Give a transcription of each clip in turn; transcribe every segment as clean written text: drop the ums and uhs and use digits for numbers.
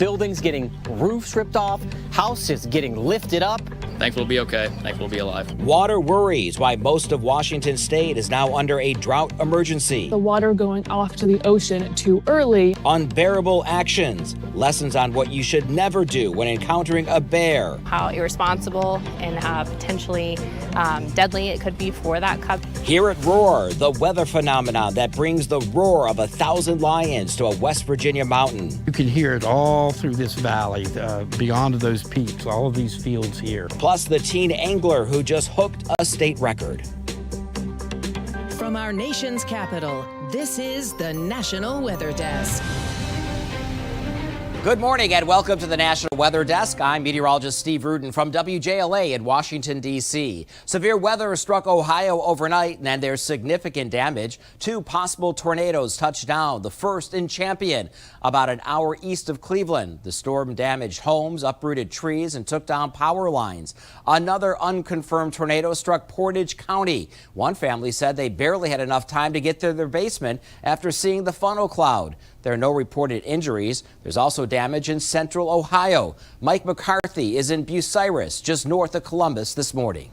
Buildings getting roofs ripped off, houses getting lifted up. Thankful to be okay. Thankful to be alive. Water worries why most of Washington state is now under a drought emergency. The water going off to the ocean too early. Unbearable actions. Lessons on what you should never do when encountering a bear. How irresponsible and potentially deadly it could be for that cub. Here at Roar, the weather phenomenon that brings the roar of 1,000 lions to a West Virginia mountain. You can hear it all through this valley, beyond those peaks, all of these fields here. Plus the teen angler who just hooked a state record. From our nation's capital, this is the National Weather Desk. Good morning and welcome to the National Weather Desk. I'm meteorologist Steve Rudin from WJLA in Washington, D.C. Severe weather struck Ohio overnight and there's significant damage. 2 possible tornadoes touched down, the first in Champion, about an hour east of Cleveland. The storm damaged homes, uprooted trees, and took down power lines. Another unconfirmed tornado struck Portage County. One family said they barely had enough time to get to their basement after seeing the funnel cloud. There are no reported injuries. There's also damage in central Ohio. Mike McCarthy is in Bucyrus, just north of Columbus this morning.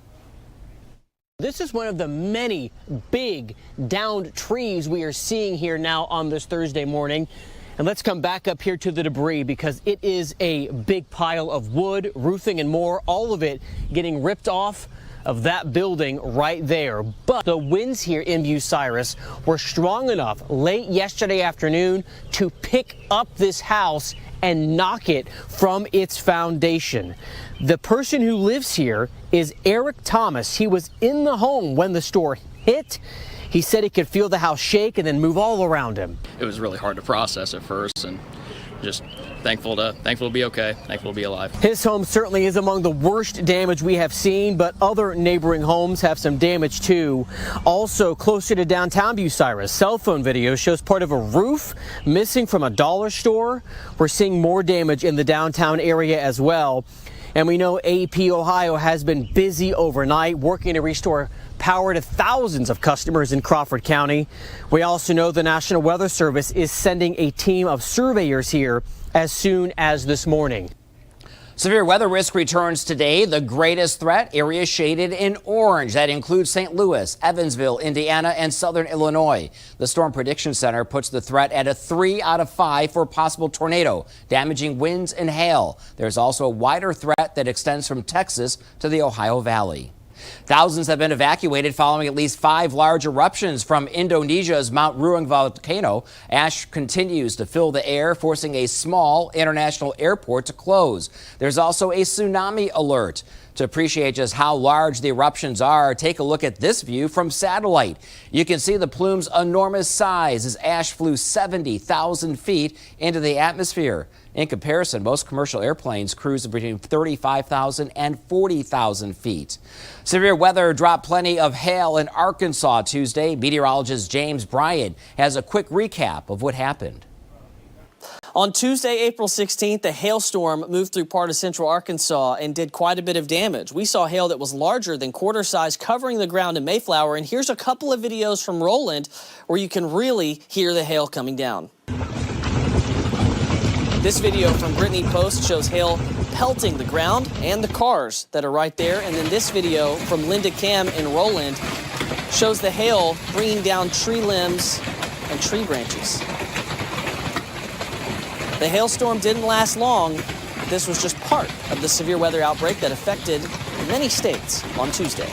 This is one of the many big downed trees we are seeing here now on this Thursday morning. And let's come back up here to the debris because it is a big pile of wood, roofing, and more, all of it getting ripped off of that building right there. But the winds here in Bucyrus were strong enough late yesterday afternoon to pick up this house and knock it from its foundation. The person who lives here is Eric Thomas. He was in the home when the storm hit. He said he could feel the house shake and then move all around him. It was really hard to process at first, and just thankful to be okay, thankful to be alive. His home certainly is among the worst damage we have seen, but other neighboring homes have some damage too. Also closer to downtown Bucyrus, cell phone video shows part of a roof missing from a dollar store. We're seeing more damage in the downtown area as well. And we know AEP Ohio has been busy overnight working to restore power to thousands of customers in Crawford County. We also know the National Weather Service is sending a team of surveyors here as soon as this morning. Severe weather risk returns today. The greatest threat, areas shaded in orange. That includes St. Louis, Evansville, Indiana, and southern Illinois. The Storm Prediction Center puts the threat at a 3 out of 5 for a possible tornado, damaging winds and hail. There's also a wider threat that extends from Texas to the Ohio Valley. Thousands have been evacuated following at least 5 large eruptions from Indonesia's Mount Ruang volcano. Ash continues to fill the air, forcing a small international airport to close. There's also a tsunami alert. To appreciate just how large the eruptions are, take a look at this view from satellite. You can see the plume's enormous size as ash flew 70,000 feet into the atmosphere. In comparison, most commercial airplanes cruise between 35,000 and 40,000 feet. Severe weather dropped plenty of hail in Arkansas Tuesday. Meteorologist James Bryant has a quick recap of what happened. On Tuesday, April 16th, a hailstorm moved through part of central Arkansas and did quite a bit of damage. We saw hail that was larger than quarter size covering the ground in Mayflower, and here's a couple of videos from Roland where you can really hear the hail coming down. This video from Brittany Post shows hail pelting the ground and the cars that are right there, and then this video from Linda Cam in Roland shows the hail bringing down tree limbs and tree branches. The hailstorm didn't last long. This was just part of the severe weather outbreak that affected many states on Tuesday.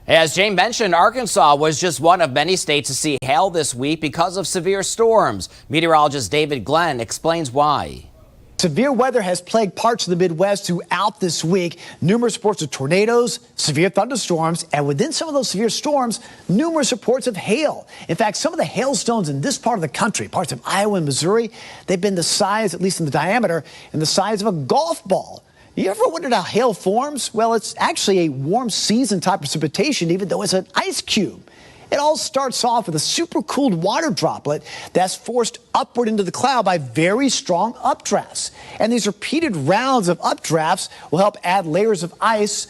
As Jane mentioned, Arkansas was just one of many states to see hail this week because of severe storms. Meteorologist David Glenn explains why. Severe weather has plagued parts of the Midwest throughout this week. Numerous reports of tornadoes, severe thunderstorms, and within some of those severe storms, numerous reports of hail. In fact, some of the hailstones in this part of the country, parts of Iowa and Missouri, they've been the size, at least in the diameter, and the size of a golf ball. You ever wondered how hail forms? Well, it's actually a warm season type precipitation, even though it's an ice cube. It all starts off with a supercooled water droplet that's forced upward into the cloud by very strong updrafts. And these repeated rounds of updrafts will help add layers of ice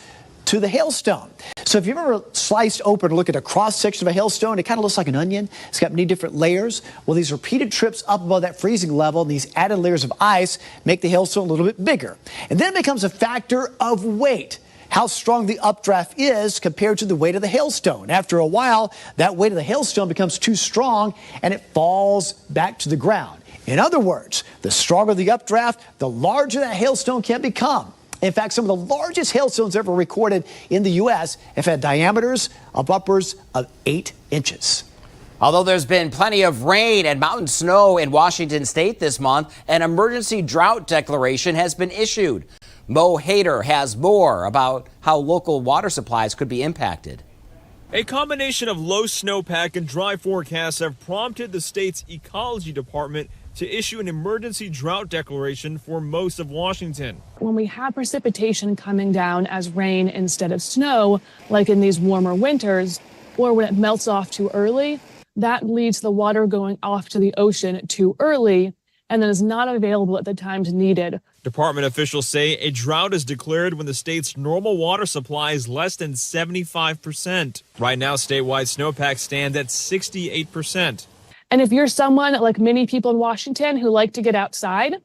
to the hailstone. So if you've ever sliced open or look at a cross section of a hailstone, it kind of looks like an onion. It's got many different layers. Well, these repeated trips up above that freezing level and these added layers of ice make the hailstone a little bit bigger. And then it becomes a factor of weight, how strong the updraft is compared to the weight of the hailstone. After a while, that weight of the hailstone becomes too strong and it falls back to the ground. In other words, the stronger the updraft, the larger that hailstone can become. In fact, some of the largest hailstones ever recorded in the U.S. have had diameters of upwards of 8 inches. Although there's been plenty of rain and mountain snow in Washington state this month, an emergency drought declaration has been issued. Mo Hader has more about how local water supplies could be impacted. A combination of low snowpack and dry forecasts have prompted the state's ecology department to issue an emergency drought declaration for most of Washington. When we have precipitation coming down as rain instead of snow, like in these warmer winters, or when it melts off too early, that leads to the water going off to the ocean too early and then is not available at the times needed. Department officials say a drought is declared when the state's normal water supply is less than 75%. Right now, statewide snowpack stands at 68%. And if you're someone like many people in Washington who like to get outside,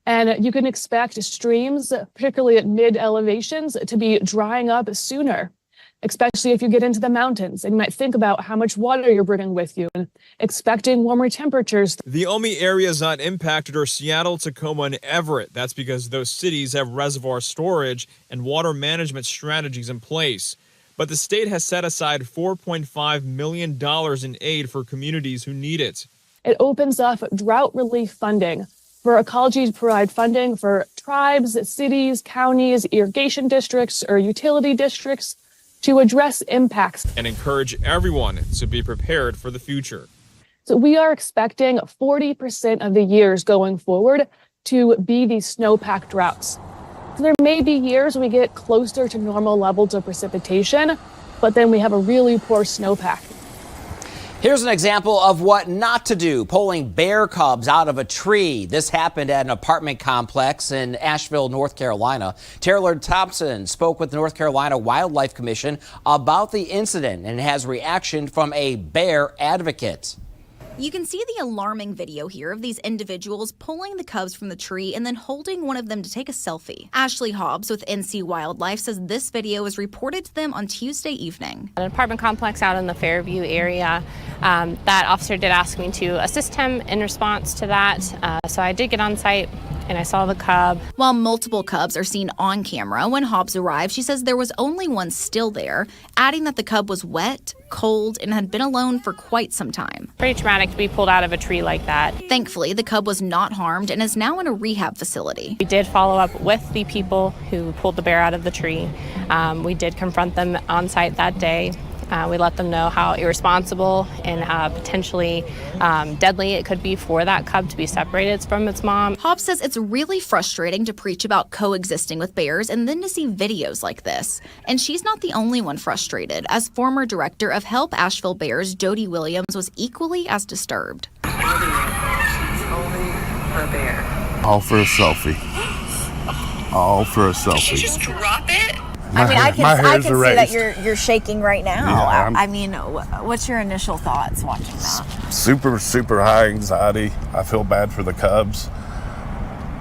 and you can expect streams, particularly at mid elevations, to be drying up sooner, especially if you get into the mountains. And you might think about how much water you're bringing with you and expecting warmer temperatures. The only areas not impacted are Seattle, Tacoma, and Everett. That's because those cities have reservoir storage and water management strategies in place. But the state has set aside $4.5 million in aid for communities who need it. It opens up drought relief funding for ecology to provide funding for tribes, cities, counties, irrigation districts, or utility districts to address impacts. And encourage everyone to be prepared for the future. So we are expecting 40% of the years going forward to be these snowpack droughts. So there may be years we get closer to normal levels of precipitation, but then we have a really poor snowpack. Here's an example of what not to do, pulling bear cubs out of a tree. This happened at an apartment complex in Asheville, North Carolina. Taylor Thompson spoke with the North Carolina Wildlife Commission about the incident and has reaction from a bear advocate. You can see the alarming video here of these individuals pulling the cubs from the tree and then holding one of them to take a selfie. Ashley Hobbs with NC Wildlife says this video was reported to them on Tuesday evening. An apartment complex out in the Fairview area. That officer did ask me to assist him in response to that. So I did get on site and I saw the cub. While multiple cubs are seen on camera when Hobbs arrived, she says there was only one still there, adding that the cub was wet, cold, and had been alone for quite some time. Pretty traumatic to be pulled out of a tree like that. Thankfully, the cub was not harmed and is now in a rehab facility. We did follow up with the people who pulled the bear out of the tree. We did confront them on site that day. We let them know how irresponsible and potentially deadly it could be for that cub to be separated from its mom. Hobbs says it's really frustrating to preach about coexisting with bears and then to see videos like this. And she's not the only one frustrated, as former director of Help Asheville Bears, Jody Williams, was equally as disturbed. Only for a bear. All for a selfie. All for a selfie. Did you just drop it? I can see raised. that you're shaking right now. Yeah, I mean, what's your initial thoughts watching that? Super high anxiety. I feel bad for the cubs.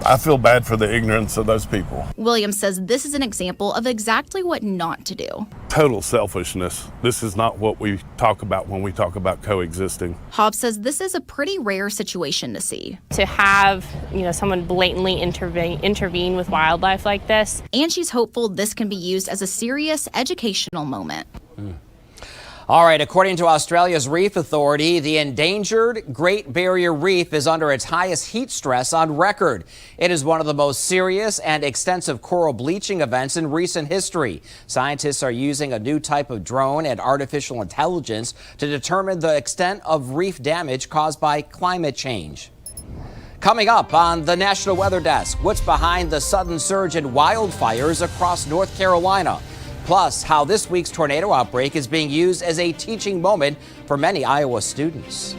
I feel bad for the ignorance of those people. Williams says this is an example of exactly what not to do. Total selfishness. This is not what we talk about when we talk about coexisting. Hobbs says this is a pretty rare situation to see. To have, someone blatantly intervene with wildlife like this. And she's hopeful this can be used as a serious educational moment. All right, according to Australia's Reef Authority, the endangered Great Barrier Reef is under its highest heat stress on record. It is one of the most serious and extensive coral bleaching events in recent history. Scientists are using a new type of drone and artificial intelligence to determine the extent of reef damage caused by climate change. Coming up on the National Weather Desk, what's behind the sudden surge in wildfires across North Carolina? Plus, how this week's tornado outbreak is being used as a teaching moment for many Iowa students.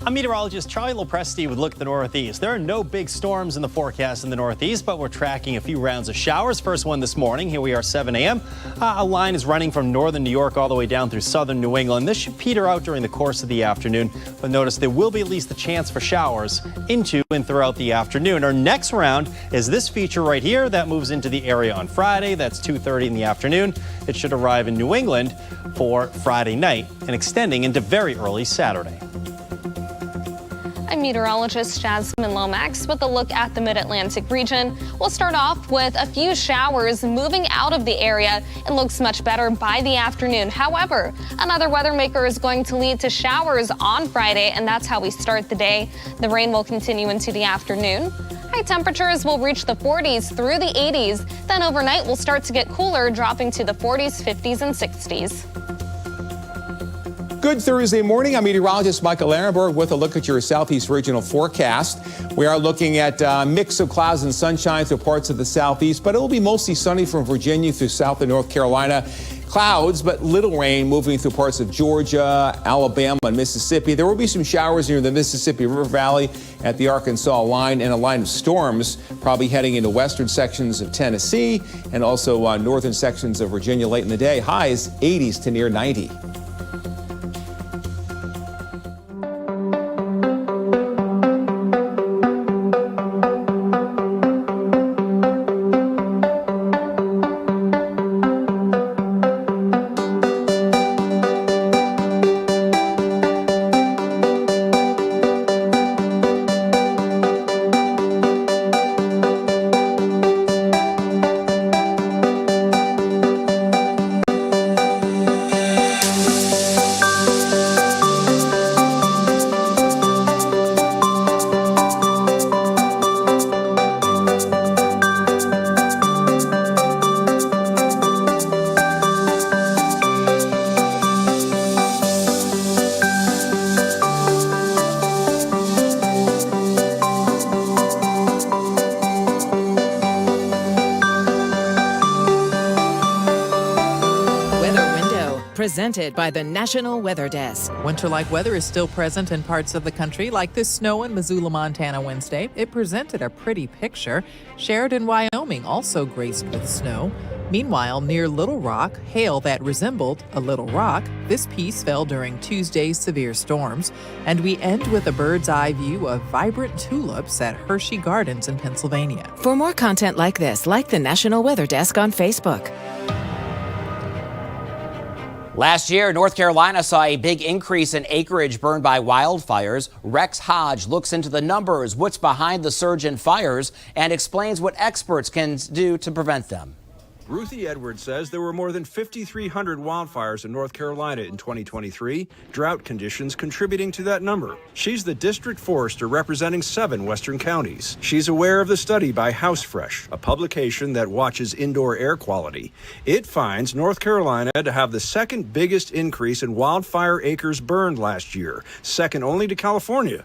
I'm meteorologist Charlie Lopresti with Look at the Northeast. There are no big storms in the forecast in the Northeast, but we're tracking a few rounds of showers. First one this morning. Here we are, 7 a.m. A line is running from northern New York all the way down through southern New England. This should peter out during the course of the afternoon, but notice there will be at least a chance for showers into and throughout the afternoon. Our next round is this feature right here that moves into the area on Friday. That's 2:30 in the afternoon. It should arrive in New England for Friday night and extending into very early Saturday. I'm meteorologist Jasmine Lomax with a look at the Mid-Atlantic region. We'll start off with a few showers moving out of the area. It looks much better by the afternoon. However, another weather maker is going to lead to showers on Friday, and that's how we start the day. The rain will continue into the afternoon. High temperatures will reach the 40s through the 80s. Then overnight will start to get cooler, dropping to the 40s, 50s, and 60s. Good Thursday morning. I'm meteorologist Michael Ehrenberg with a look at your southeast regional forecast. We are looking at a mix of clouds and sunshine through parts of the southeast, but it will be mostly sunny from Virginia through south and North Carolina. Clouds, but little rain moving through parts of Georgia, Alabama, and Mississippi. There will be some showers near the Mississippi River Valley at the Arkansas line, and a line of storms probably heading into western sections of Tennessee and also northern sections of Virginia late in the day. Highs 80s to near 90. Presented by the National Weather Desk. Winter-like weather is still present in parts of the country, like this snow in Missoula, Montana Wednesday. It presented a pretty picture. Sheridan, Wyoming also graced with snow. Meanwhile, near Little Rock, hail that resembled a little rock. This piece fell during Tuesday's severe storms. And we end with a bird's eye view of vibrant tulips at Hershey Gardens in Pennsylvania. For more content like this, like the National Weather Desk on Facebook. Last year, North Carolina saw a big increase in acreage burned by wildfires. Rex Hodge looks into the numbers, what's behind the surge in fires, and explains what experts can do to prevent them. Ruthie Edwards says there were more than 5,300 wildfires in North Carolina in 2023, drought conditions contributing to that number. She's the district forester representing 7 western counties. She's aware of the study by Housefresh, a publication that watches indoor air quality. It finds North Carolina to have the second biggest increase in wildfire acres burned last year, second only to California.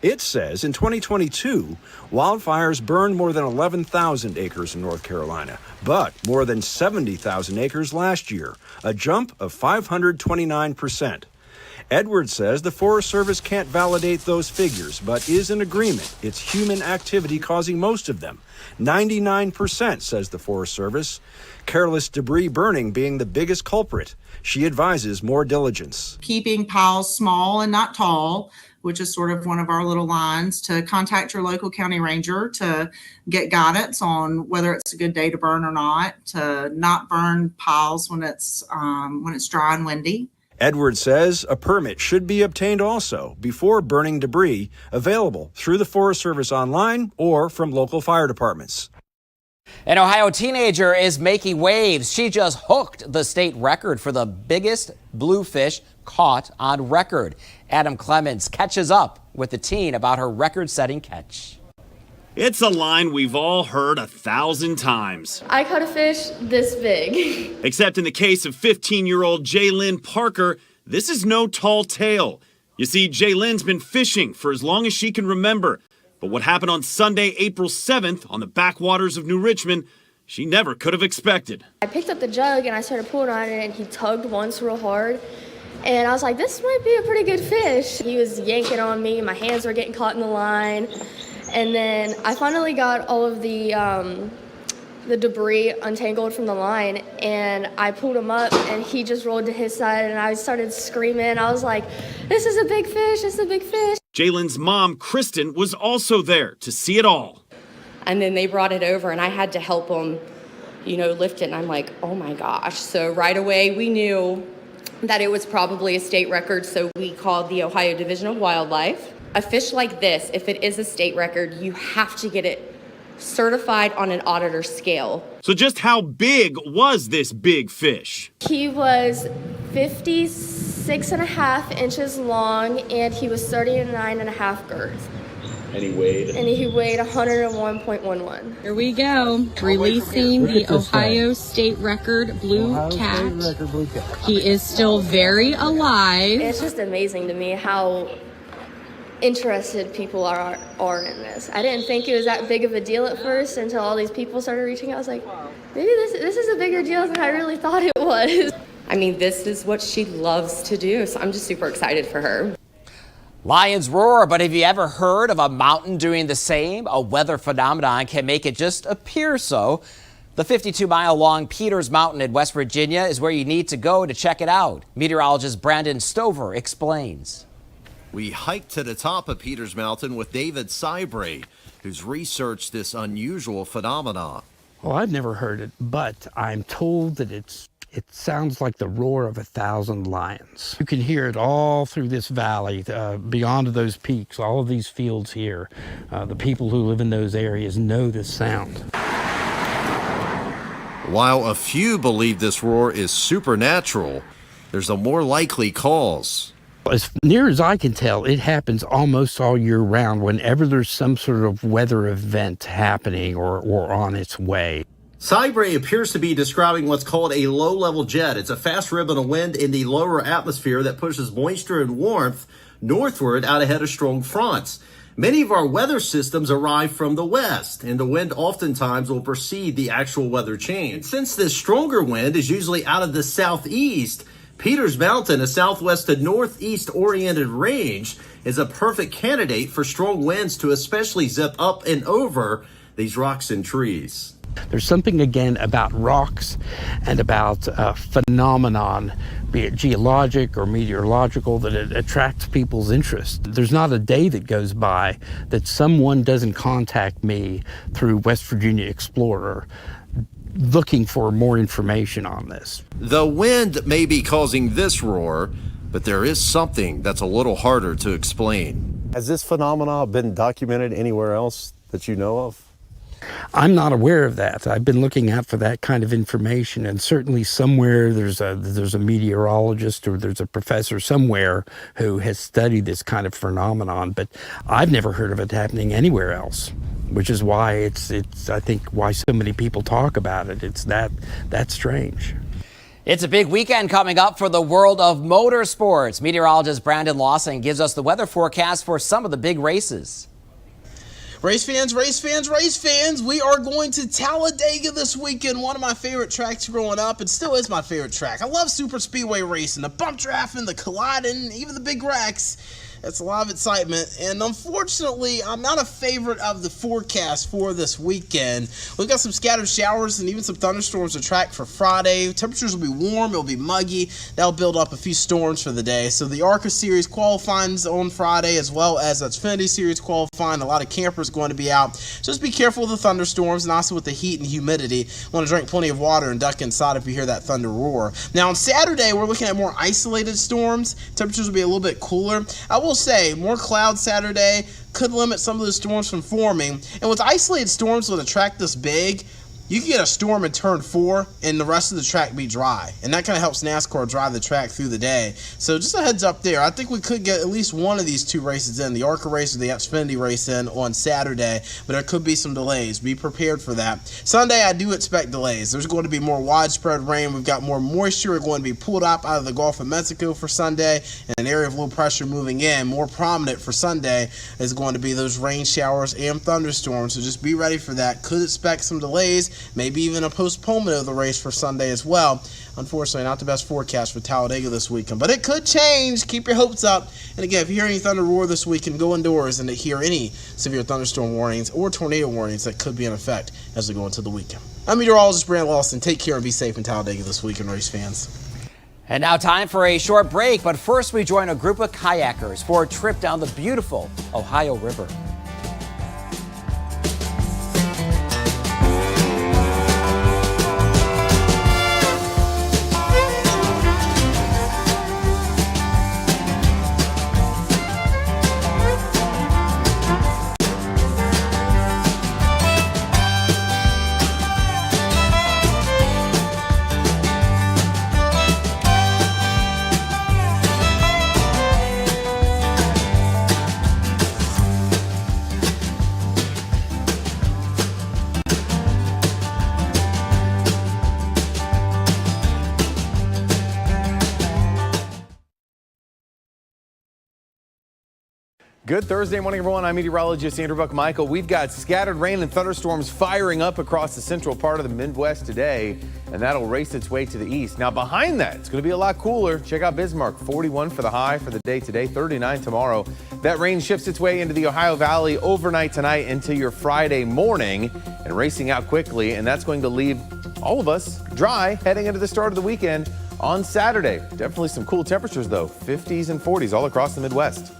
It says in 2022, wildfires burned more than 11,000 acres in North Carolina, but more than 70,000 acres last year, a jump of 529%. Edwards says the Forest Service can't validate those figures, but is in agreement it's human activity causing most of them. 99%, says the Forest Service. Careless debris burning being the biggest culprit. She advises more diligence. Keeping piles small and not tall, which is sort of one of our little lines, to contact your local county ranger to get guidance on whether it's a good day to burn or not, to not burn piles when it's dry and windy. Edwards says a permit should be obtained also before burning debris, available through the Forest Service online or from local fire departments. An Ohio teenager is making waves. She just hooked the state record for the biggest bluefish caught on record. Adam Clements catches up with the teen about her record-setting catch. It's a line we've all heard 1,000 times. I caught a fish this big. Except in the case of 15-year-old Jaylyn Parker, this is no tall tale. You see, Jaylyn's been fishing for as long as she can remember. But what happened on Sunday, April 7th, on the backwaters of New Richmond, she never could have expected. I picked up the jug and I started pulling on it, and he tugged once real hard. And I was like, this might be a pretty good fish. He was yanking on me, my hands were getting caught in the line. And then I finally got all of the debris untangled from the line, and I pulled him up, and he just rolled to his side, and I started screaming. I was like, this is a big fish, this is a big fish. Jalen's mom, Kristen, was also there to see it all. And then they brought it over, and I had to help them, lift it, and I'm like, oh my gosh. So right away, we knew that it was probably a state record, so we called the Ohio Division of Wildlife. A fish like this, if it is a state record, you have to get it certified on an auditor scale. So just how big was this big fish? He was 56.5 inches long, and he was 39.5 girth. And he weighed? And he weighed 101.11. Here we go, releasing the Ohio State Record Blue Cat. He is still very alive. It's just amazing to me how interested people are in this. I didn't think it was that big of a deal at first until all these people started reaching out. I was like, maybe this is a bigger deal than I really thought it was. I mean, this is what she loves to do, so I'm just super excited for her. Lions roar, but have you ever heard of a mountain doing the same? A weather phenomenon can make it just appear so. The 52-mile-long Peters Mountain in West Virginia is where you need to go to check it out. Meteorologist Brandon Stover explains. We hiked to the top of Peters Mountain with David Sybray, who's researched this unusual phenomenon. Well, I've never heard it, but I'm told that it sounds like the roar of 1,000 lions. You can hear it all through this valley, beyond those peaks, all of these fields here. The people who live in those areas know this sound. While a few believe this roar is supernatural, there's a more likely cause. As near as I can tell, it happens almost all year round whenever there's some sort of weather event happening or on its way. Sybray appears to be describing what's called a low-level jet. It's a fast ribbon of wind in the lower atmosphere that pushes moisture and warmth northward out ahead of strong fronts. Many of our weather systems arrive from the west, and the wind oftentimes will precede the actual weather change. Since this stronger wind is usually out of the southeast, Peters Mountain, a southwest to northeast-oriented range, is a perfect candidate for strong winds to especially zip up and over these rocks and trees. There's something, again, about rocks and about phenomenon, be it geologic or meteorological, that it attracts people's interest. There's not a day that goes by that someone doesn't contact me through West Virginia Explorer looking for more information on this. The wind may be causing this roar, but there is something that's a little harder to explain. Has this phenomenon been documented anywhere else that you know of? I'm not aware of that. I've been looking out for that kind of information, and certainly somewhere there's a meteorologist or there's a professor somewhere who has studied this kind of phenomenon, but I've never heard of it happening anywhere else, which is why it's I think why so many people talk about it. It's that strange. It's a big weekend coming up for the world of motorsports. Meteorologist Brandon Lawson gives us the weather forecast for some of the big races. Race fans, we are going to Talladega this weekend, one of my favorite tracks growing up. It still is my favorite track. I love super speedway racing, the bump drafting, the colliding, even the big wrecks. It's a lot of excitement, and unfortunately, I'm not a favorite of the forecast for this weekend. We've got some scattered showers and even some thunderstorms to track for Friday. Temperatures will be warm, it'll be muggy. That'll build up a few storms for the day. So the ARCA Series qualifying on Friday, as well as the Xfinity Series qualifying. A lot of campers going to be out. Just be careful with the thunderstorms and also with the heat and humidity. Want to drink plenty of water and duck inside if you hear that thunder roar. Now on Saturday, we're looking at more isolated storms. Temperatures will be a little bit cooler. I will say more clouds Saturday could limit some of the storms from forming, and with isolated storms with a track this big, you can get a storm in turn 4 and the rest of the track be dry, and that kind of helps NASCAR drive the track through the day. So just a heads up there. I think we could get at least one of these two races in, the ARCA race or the Xfinity race in on Saturday, but there could be some delays. Be prepared for that. Sunday, I do expect delays. There's going to be more widespread rain. We've got more moisture. We're going to be pulled up out of the Gulf of Mexico for Sunday, and an area of low pressure moving in. More prominent for Sunday is going to be those rain showers and thunderstorms, so just be ready for that. Could expect some delays. race, maybe even a postponement of the race for Sunday as well. Unfortunately, not the best forecast for Talladega this weekend, but it could change. Keep your hopes up. And again, if you hear any thunder roar this weekend, go indoors and hear any severe thunderstorm warnings or tornado warnings that could be in effect as we go into the weekend. I'm meteorologist Brant Lawson. Take care and be safe in Talladega this weekend, race fans. And now time for a short break, but first we join a group of kayakers for a trip down the beautiful Ohio River. Good Thursday morning, everyone. I'm meteorologist Andrew Buck-Michael. We've got scattered rain and thunderstorms firing up across the central part of the Midwest today, and that'll race its way to the east. Now, behind that, it's going to be a lot cooler. Check out Bismarck, 41 for the high for the day today, 39 tomorrow. That rain shifts its way into the Ohio Valley overnight tonight into your Friday morning and racing out quickly, and that's going to leave all of us dry heading into the start of the weekend on Saturday. Definitely some cool temperatures, though, 50s and 40s all across the Midwest.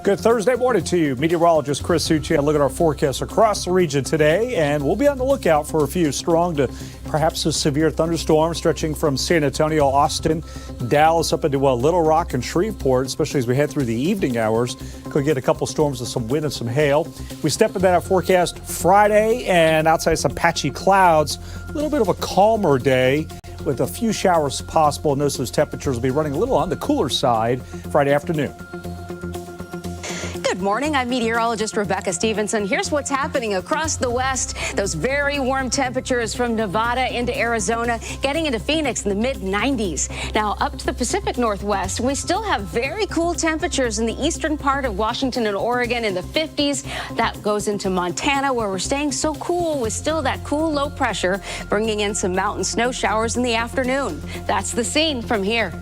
Good Thursday morning to you. Meteorologist Chris Succi. Look at our forecast across the region today, and we'll be on the lookout for a few strong to perhaps a severe thunderstorms stretching from San Antonio, Austin, Dallas up into Little Rock and Shreveport, especially as we head through the evening hours. Could get a couple storms with some wind and some hail. We step into that forecast Friday, and outside some patchy clouds, a little bit of a calmer day with a few showers possible. Notice those temperatures will be running a little on the cooler side Friday afternoon. Good morning. I'm meteorologist Rebecca Stevenson. Here's what's happening across the West. Those very warm temperatures from Nevada into Arizona, getting into Phoenix in the mid-90s. Now up to the Pacific Northwest, we still have very cool temperatures in the eastern part of Washington and Oregon in the 50s. That goes into Montana, where we're staying so cool with still that cool low pressure, bringing in some mountain snow showers in the afternoon. That's the scene from here.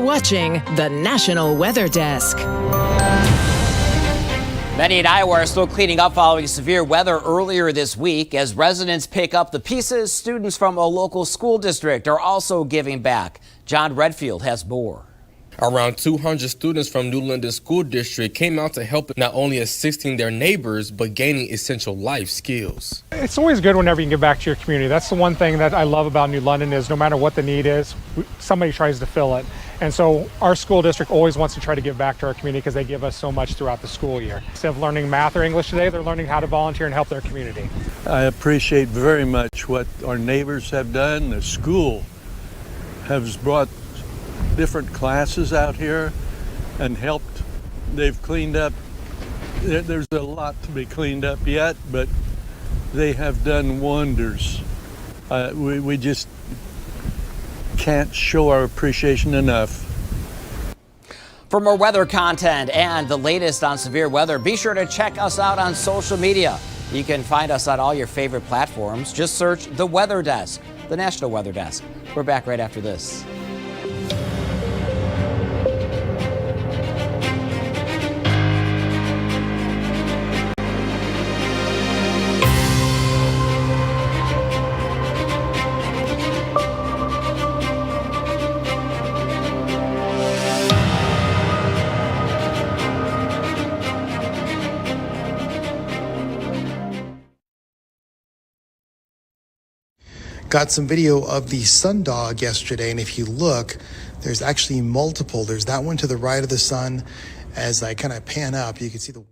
Watching the National Weather Desk. Many in Iowa are still cleaning up following severe weather earlier this week. As residents pick up the pieces, students from a local school district are also giving back. John Redfield has more. Around 200 students from New London School District came out to help, not only assisting their neighbors, but gaining essential life skills. It's always good whenever you can give back to your community. That's the one thing that I love about New London is no matter what the need is, somebody tries to fill it. And so our school district always wants to try to give back to our community because they give us so much throughout the school year. Instead of learning math or English today, they're learning how to volunteer and help their community. I appreciate very much what our neighbors have done. The school has brought different classes out here and helped. They've cleaned up. There's a lot to be cleaned up yet, but they have done wonders. We just can't show our appreciation enough. For more weather content and the latest on severe weather, be sure to check us out on social media. You can find us on all your favorite platforms. Just search The Weather Desk, the National Weather Desk. We're back right after this. got some video of the sundog yesterday, and if you look, there's actually multiple. There's that one to the right of the sun. As I kind of pan up, you can see the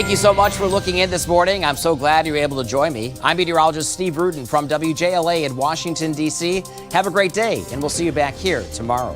Thank you so much for looking in this morning. I'm so glad you were able to join me. I'm meteorologist Steve Rudin from WJLA in Washington, D.C. Have a great day, and we'll see you back here tomorrow.